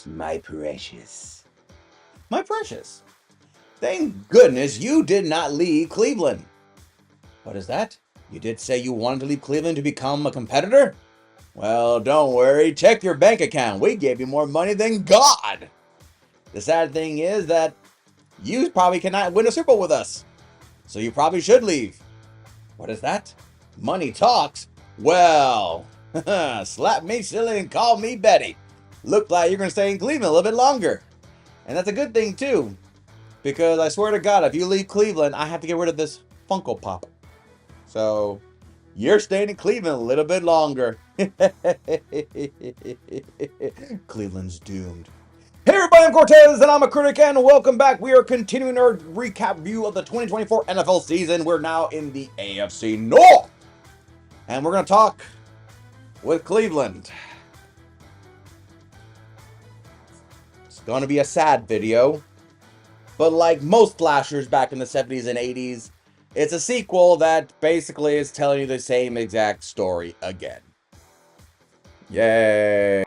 my precious. My precious. Thank goodness you did not leave Cleveland. What is that? You did say you wanted to leave Cleveland to become a competitor? Well, don't worry. Check your bank account. We gave you more money than God. The sad thing is that you probably cannot win a Super Bowl with us. So you probably should leave. What is that? Money talks? Well, slap me silly and call me Betty. Look like you're going to stay in Cleveland a little bit longer. And that's a good thing, too. Because I swear to God, if you leave Cleveland, I have to get rid of this Funko Pop. So, you're staying in Cleveland a little bit longer. Cleveland's doomed. Hey everybody, I'm Cortez, and I'm a critic, and welcome back. We are continuing our recap view of the 2024 NFL season. We're now in the AFC North. And we're going to talk with Cleveland. It's going to be a sad video. But like most slashers back in the 70s and 80s, it's a sequel that basically is telling you the same exact story again. Yay!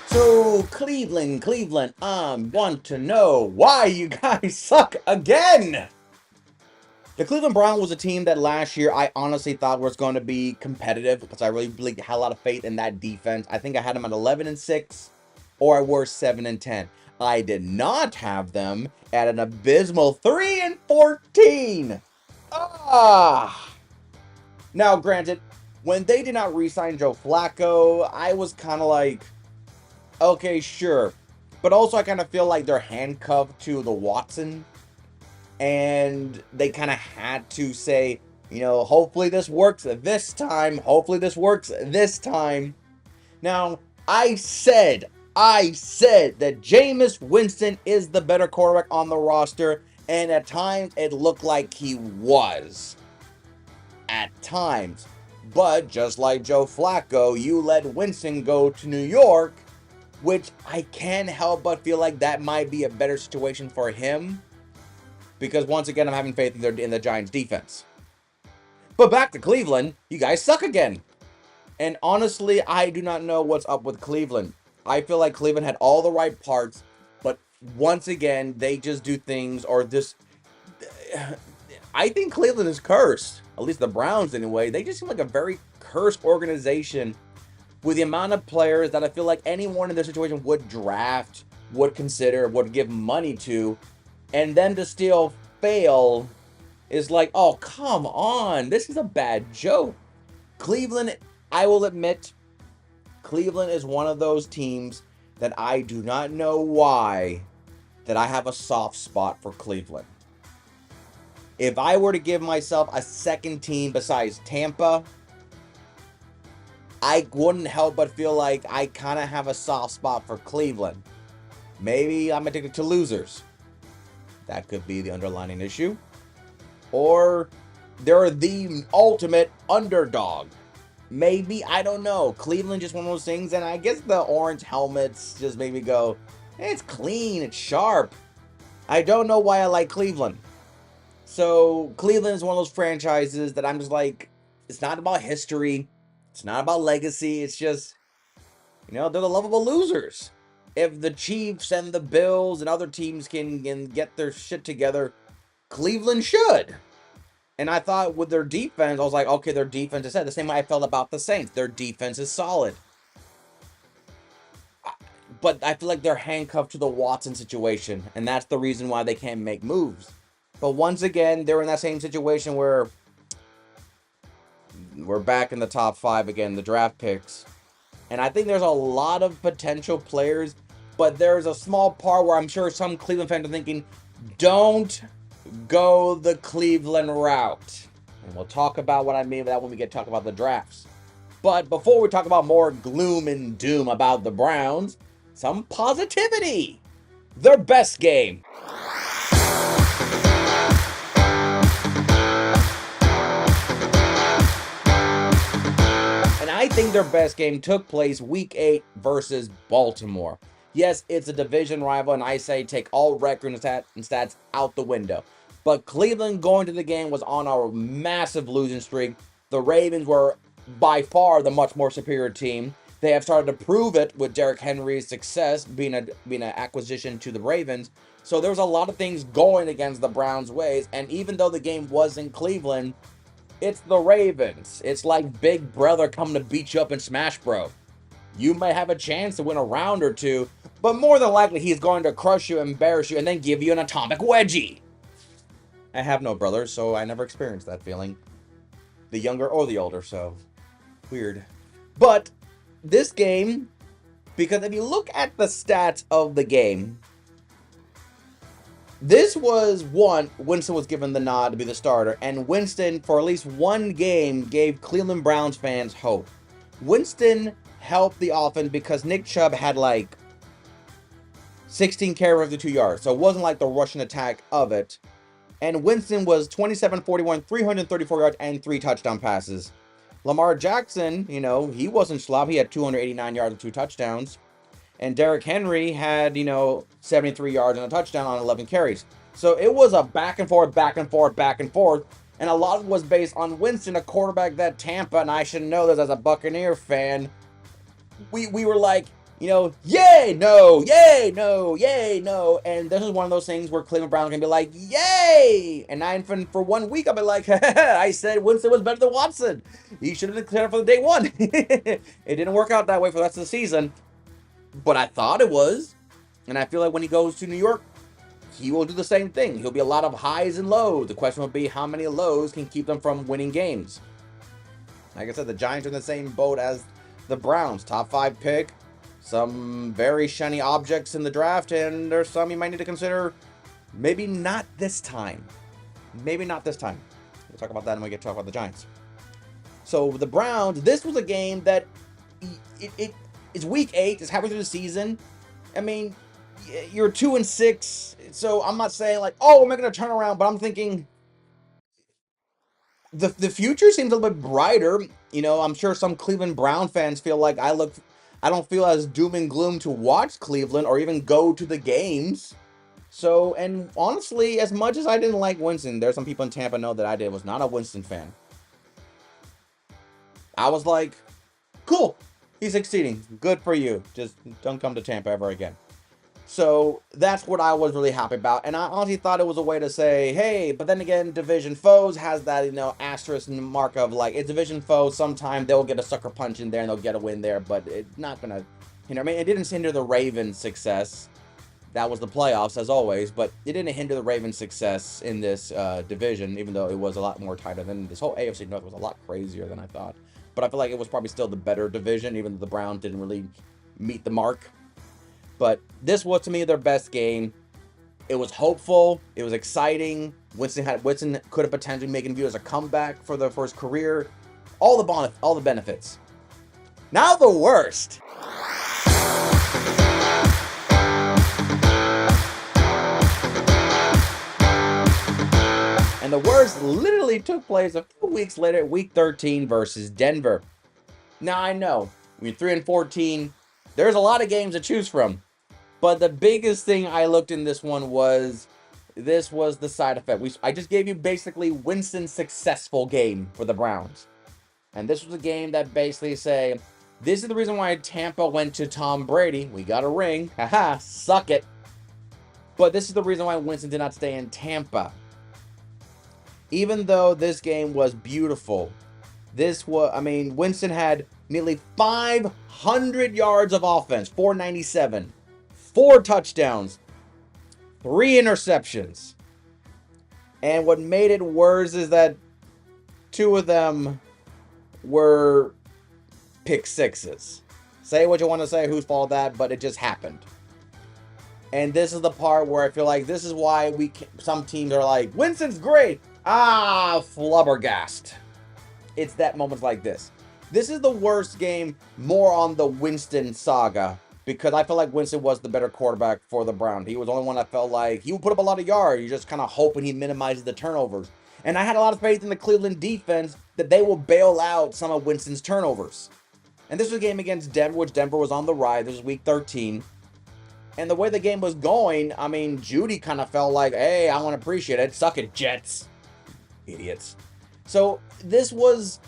So, Cleveland, I want to know why you guys suck again! The Cleveland Browns was a team that last year I honestly thought was going to be competitive because I really had a lot of faith in that defense. I think I had them at 11-6 or I were 7-10. I did not have them at an abysmal 3-14. Now, granted, when they did not re-sign Joe Flacco, I was kind of like, okay, sure. But also I kind of feel like they're handcuffed to the Watson. And they kind of had to say, you know, hopefully this works this time. Hopefully this works this time. Now, I said that Jameis Winston is the better quarterback on the roster. And at times, it looked like he was. At times. But just like Joe Flacco, you let Winston go to New York, which I can't help but feel like that might be a better situation for him. Because once again, I'm having faith in the Giants' defense. But back to Cleveland, you guys suck again. And honestly, I do not know what's up with Cleveland. I feel like Cleveland had all the right parts, but once again, they just do things or this. I think Cleveland is cursed. At least the Browns, anyway. They just seem like a very cursed organization with the amount of players that I feel like anyone in this situation would draft, would consider, would give money to. And then to still fail is like, oh, come on. This is a bad joke. Cleveland, I will admit, Cleveland is one of those teams that I do not know why that I have a soft spot for Cleveland. If I were to give myself a second team besides Tampa, I wouldn't help but feel like I kind of have a soft spot for Cleveland. Maybe I'm addicted to losers. That could be the underlying issue. Or they're the ultimate underdog. Maybe, I don't know. Cleveland just one of those things, and I guess the orange helmets just made me go, hey, it's clean, it's sharp. I don't know why I like Cleveland. So Cleveland is one of those franchises that I'm just like, it's not about history. It's not about legacy. It's just, you know, they're the lovable losers. If the Chiefs and the Bills and other teams can get their shit together, Cleveland should. And I thought with their defense, I was like, okay, their defense is set. The same way I felt about the Saints. Their defense is solid. But I feel like they're handcuffed to the Watson situation. And that's the reason why they can't make moves. But once again, they're in that same situation where we're back in the top 5 again, the draft picks. And I think there's a lot of potential players, but there's a small part where I'm sure some Cleveland fans are thinking, don't go the Cleveland route. And we'll talk about what I mean by that when we get to talk about the drafts. But before we talk about more gloom and doom about the Browns, some positivity. Their best game. I think their best game took place Week 8 versus Baltimore. Yes, it's a division rival, and I say take all records and stats out the window. But Cleveland going to the game was on a massive losing streak. The Ravens were by far the much more superior team. They have started to prove it with Derrick Henry's success being an acquisition to the Ravens. So there was a lot of things going against the Browns' ways. And even though the game was in Cleveland, it's the Ravens. It's like Big Brother coming to beat you up in Smash Bro. You may have a chance to win a round or two, but more than likely he's going to crush you, embarrass you, and then give you an atomic wedgie. I have no brothers, so I never experienced that feeling. The younger or the older, so weird. But this game, because if you look at the stats of the game, this was one, Winston was given the nod to be the starter, and Winston, for at least one game, gave Cleveland Browns fans hope. Winston helped the offense because Nick Chubb had like 16 carries for 2 yards, so it wasn't like the rushing attack of it. And Winston was 27-41, 334 yards, and 3 touchdown passes. Lamar Jackson, he wasn't slob. He had 289 yards and 2 touchdowns. And Derrick Henry had, 73 yards and a touchdown on 11 carries. So it was a back and forth, back and forth, back and forth. And a lot of it was based on Winston, a quarterback that Tampa, and I should know this as a Buccaneer fan, we were like, yay, no, yay, no, yay, no. And this is one of those things where Cleveland Browns are going to be like, yay. And for 1 week, I'll be like, I said Winston was better than Watson. He should have declared for the day one. It didn't work out that way for the rest of the season. But I thought it was. And I feel like when he goes to New York, he will do the same thing. He'll be a lot of highs and lows. The question will be how many lows can keep them from winning games. Like I said, the Giants are in the same boat as the Browns. Top 5 pick. Some very shiny objects in the draft. And there's some you might need to consider. Maybe not this time. Maybe not this time. We'll talk about that when we get to talk about the Giants. So the Browns, this was a game that it's week 8. It's halfway through the season. I mean, you're 2-6. So I'm not saying like, oh, we're making a turnaround. But I'm thinking the future seems a little bit brighter. I'm sure some Cleveland Brown fans feel like I don't feel as doom and gloom to watch Cleveland or even go to the games. So, and honestly, as much as I didn't like Winston, there's some people in Tampa know that I was not a Winston fan. I was like, cool, he's succeeding. Good for you. Just don't come to Tampa ever again. So that's what I was really happy about. And I honestly thought it was a way to say, hey, but then again, division foes has that, asterisk mark of like, it's division foes. Sometime they'll get a sucker punch in there and they'll get a win there, but it's not going to, it didn't hinder the Ravens' success. That was the playoffs, as always, but it didn't hinder the Ravens' success in this division, even though it was a lot more tighter than this whole AFC North was a lot crazier than I thought. But I feel like it was probably still the better division, even though the Browns didn't really meet the mark. But this was, to me, their best game. It was hopeful. It was exciting. Winston could have potentially making view as a comeback for his career. All the benefits. Now the worst. And the worst literally took place a few weeks later, week 13 versus Denver. Now I know, when you're 3-14, there's a lot of games to choose from. But the biggest thing I looked in this one was, this was the side effect. I just gave you basically Winston's successful game for the Browns. And this was a game that basically say, this is the reason why Tampa went to Tom Brady. We got a ring. Haha, suck it. But this is the reason why Winston did not stay in Tampa. Even though this game was beautiful, Winston had nearly 500 yards of offense, 497, 4 touchdowns, 3 interceptions. And what made it worse is that 2 of them were pick sixes. Say what you want to say, whose fault that, but it just happened. And this is the part where I feel like this is why some teams are like, Winston's great. Flubbergast. It's that moments like this. This is the worst game more on the Winston saga because I feel like Winston was the better quarterback for the Browns. He was the only one I felt like he would put up a lot of yards. You're just kind of hoping he minimizes the turnovers. And I had a lot of faith in the Cleveland defense that they will bail out some of Winston's turnovers. And this was a game against Denver, which Denver was on the rise. This was week 13. And the way the game was going, I mean, Judy kind of felt like, hey, I want to appreciate it. Suck it, Jets. Idiots. So this was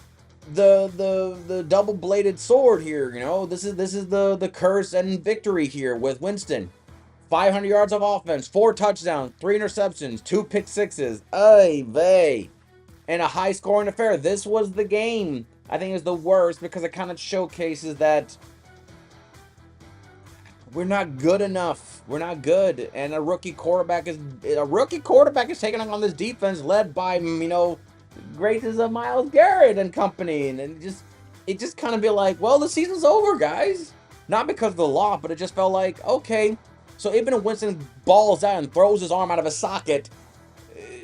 the double-bladed sword here, you know. This is the curse and victory here with Winston. 500 yards of offense, 4 touchdowns, 3 interceptions, 2 pick sixes. Ay vey. And a high-scoring affair. This was the game. I think is the worst because it kind of showcases that we're not good enough. We're not good. And a rookie quarterback is taking on this defense led by, graces of Myles Garrett and company. And it just kind of be like, well, the season's over, guys. Not because of the loss, but it just felt like, okay. So even if Winston balls out and throws his arm out of his socket,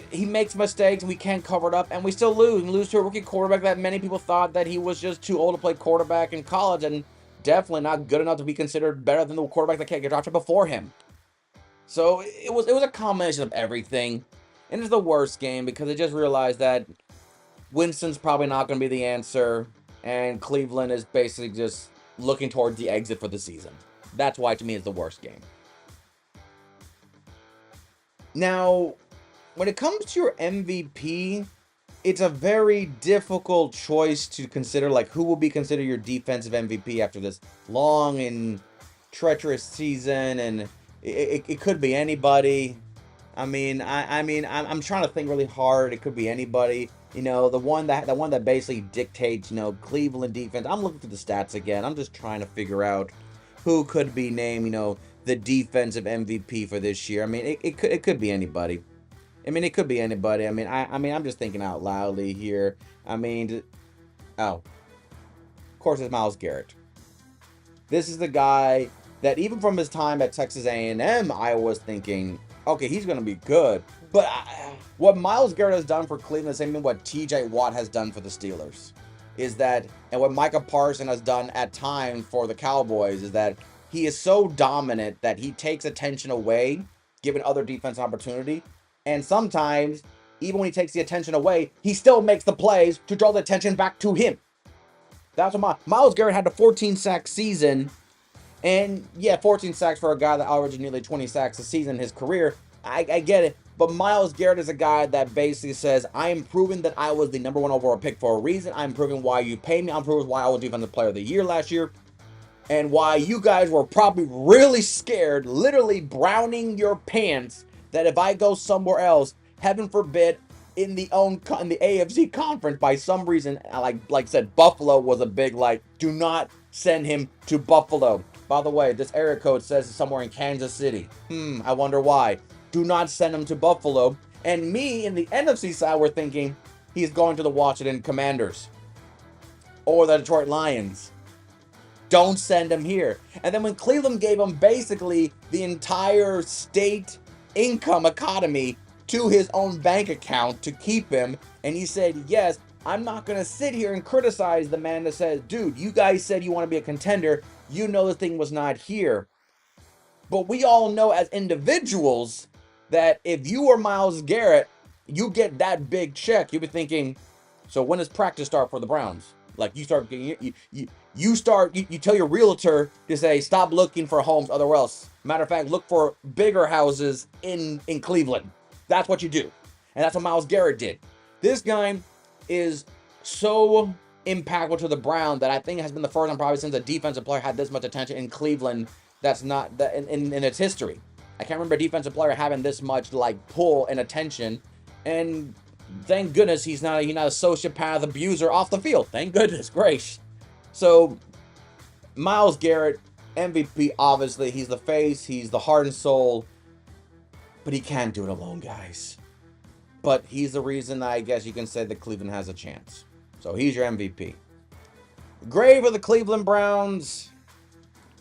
he makes mistakes and we can't cover it up and we still lose. We lose to a rookie quarterback that many people thought that he was just too old to play quarterback in college and definitely not good enough to be considered better than the quarterback that can't get drafted before him. So it was a combination of everything. And it's the worst game because I just realized that Winston's probably not going to be the answer and Cleveland is basically just looking toward the exit for the season. That's why to me it's the worst game. Now, when it comes to your MVP, it's a very difficult choice to consider, like who will be considered your defensive MVP after this long and treacherous season, and it could be anybody. I'm trying to think really hard. It could be anybody. The one that basically dictates, Cleveland defense. I'm looking through the stats again. I'm just trying to figure out who could be named, the defensive MVP for this year. I mean, it could be anybody. It could be anybody. I'm just thinking out loudly here. Of course, it's Myles Garrett. This is the guy that even from his time at Texas A&M, I was thinking, okay, he's going to be good. But what Myles Garrett has done for Cleveland, same thing what T.J. Watt has done for the Steelers, is that, and what Micah Parsons has done at times for the Cowboys, is that he is so dominant that he takes attention away, giving other defense an opportunity. And sometimes, even when he takes the attention away, he still makes the plays to draw the attention back to him. That's what Myles Garrett had a 14-sack season. And yeah, 14 sacks for a guy that averaged nearly 20 sacks a season in his career. I get it. But Myles Garrett is a guy that basically says, I am proving that I was the number 1 overall pick for a reason. I'm proving why you pay me. I'm proving why I was Defensive Player of the Year last year. And why you guys were probably really scared, literally browning your pants, that if I go somewhere else, heaven forbid, in the AFC conference by some reason, like I said, Buffalo was a big do not send him to Buffalo. By the way, this area code says it's somewhere in Kansas City. I wonder why. Do not send him to Buffalo. And me in the NFC side were thinking he's going to the Washington Commanders or the Detroit Lions. Don't send him here. And then when Cleveland gave him basically the entire state income economy to his own bank account to keep him, and he said, yes, I'm not going to sit here and criticize the man that says, dude, you guys said you want to be a contender. You know the thing was not here. But we all know as individuals that if you are Myles Garrett, you get that big check. You'll be thinking, so when does practice start for the Browns? Like you start getting you tell your realtor to say stop looking for homes otherwhere else. Matter of fact, look for bigger houses in Cleveland. That's what you do. And that's what Myles Garrett did. This guy is so impactful to the Browns that I think it has been the first time probably since a defensive player had this much attention in Cleveland that's not that in its history. I can't remember a defensive player having this much pull and attention. And thank goodness he's not a sociopath abuser off the field. Thank goodness gracious. So Myles Garrett, MVP, obviously. He's the face, he's the heart and soul. But he can't do it alone, guys. But he's the reason I guess you can say that Cleveland has a chance. So he's your MVP. Grave of the Cleveland Browns.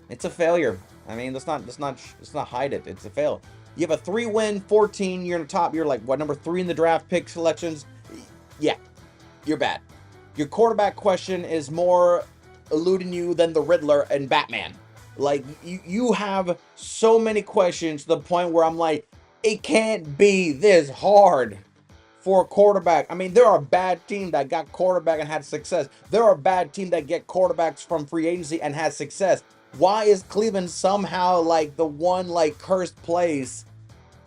It's a failure. Let's not hide it. It's a fail. You have a 3-win, 14. You're in the top. You're number 3 in the draft pick selections. Yeah, you're bad. Your quarterback question is more eluding you than the Riddler and Batman. You have so many questions to the point where I'm like, it can't be this hard for a quarterback. There are bad teams that got quarterback and had success. There are bad teams that get quarterbacks from free agency and had success. Why is Cleveland somehow like the one like cursed place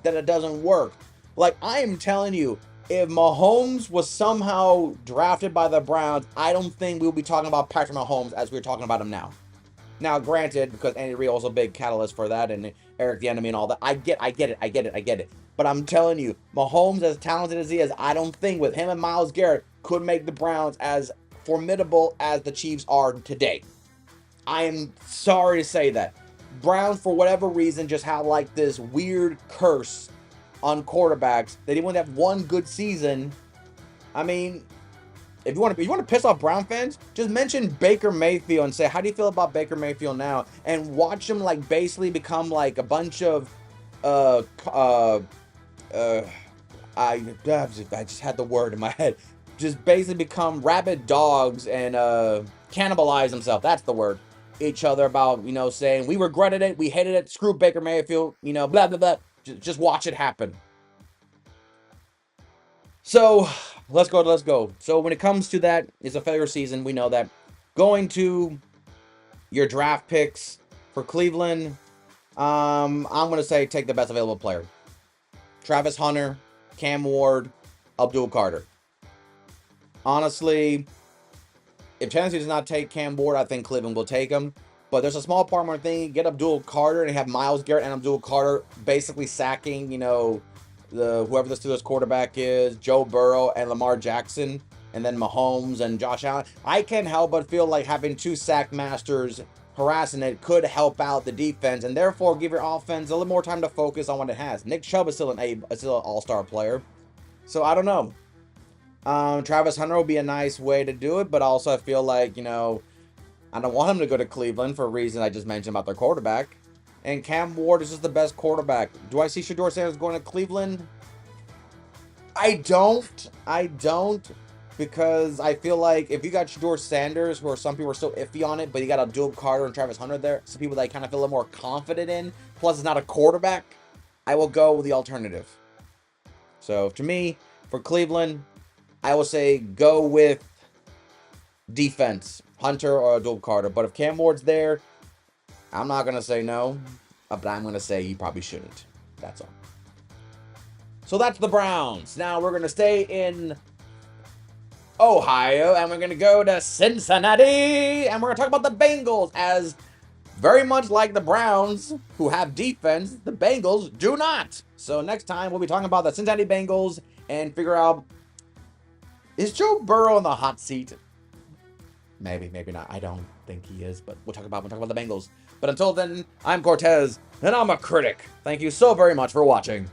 that it doesn't work? Like, I am telling you, if Mahomes was somehow drafted by the Browns, I don't think we'll be talking about Patrick Mahomes as we're talking about him now. Now, granted, because Andy Reid was a big catalyst for that, and Eric Bieniemy and all that, I get it. But I'm telling you, Mahomes, as talented as he is, I don't think with him and Myles Garrett could make the Browns as formidable as the Chiefs are today. I am sorry to say that. Browns, for whatever reason, just have like this weird curse on quarterbacks. They didn't want to have one good season. I mean, if you want to piss off Brown fans, just mention Baker Mayfield and say, how do you feel about Baker Mayfield now? And watch him like basically become like a bunch of uh uh uh I just had the word in my head. Just basically become rabid dogs and cannibalize themselves. That's the word. Each other about, saying we regretted it, we hated it, screw Baker Mayfield, blah blah blah. Just watch it happen. So let's go. So when it comes to that, it's a failure season. We know that. Going to your draft picks for Cleveland, I'm gonna say take the best available player. Travis Hunter, Cam Ward, Abdul Carter. Honestly, if Tennessee does not take Cam Ward, I think Cleveland will take him. But there's a small part more thing. Get Abdul Carter and have Myles Garrett and Abdul Carter basically sacking, whoever the Steelers quarterback is, Joe Burrow and Lamar Jackson, and then Mahomes and Josh Allen. I can't help but feel like having two sack masters harassing it could help out the defense and therefore give your offense a little more time to focus on what it has. Nick Chubb is still an all-star player. So I don't know. Travis Hunter will be a nice way to do it, but also I feel like, I don't want him to go to Cleveland for a reason I just mentioned about their quarterback. And Cam Ward is just the best quarterback. Do I see Shedeur Sanders going to Cleveland? I don't. Because I feel like if you got Shedeur Sanders, where some people are still iffy on it, but you got Abdul Carter and Travis Hunter there, some people that I kind of feel a little more confident in, plus it's not a quarterback, I will go with the alternative. So to me, for Cleveland, I will say go with defense, Hunter or Abdul Carter. But if Cam Ward's there, I'm not going to say no, but I'm going to say you probably shouldn't. That's all. So that's the Browns. Now we're going to stay in Ohio, and we're going to go to Cincinnati, and we're going to talk about the Bengals, as very much like the Browns, who have defense, the Bengals do not. So next time, we'll be talking about the Cincinnati Bengals and figure out, is Joe Burrow in the hot seat? Maybe not. I don't think he is, but we'll talk about the Bengals. But until then, I'm Cortez, and I'm a critic. Thank you so very much for watching.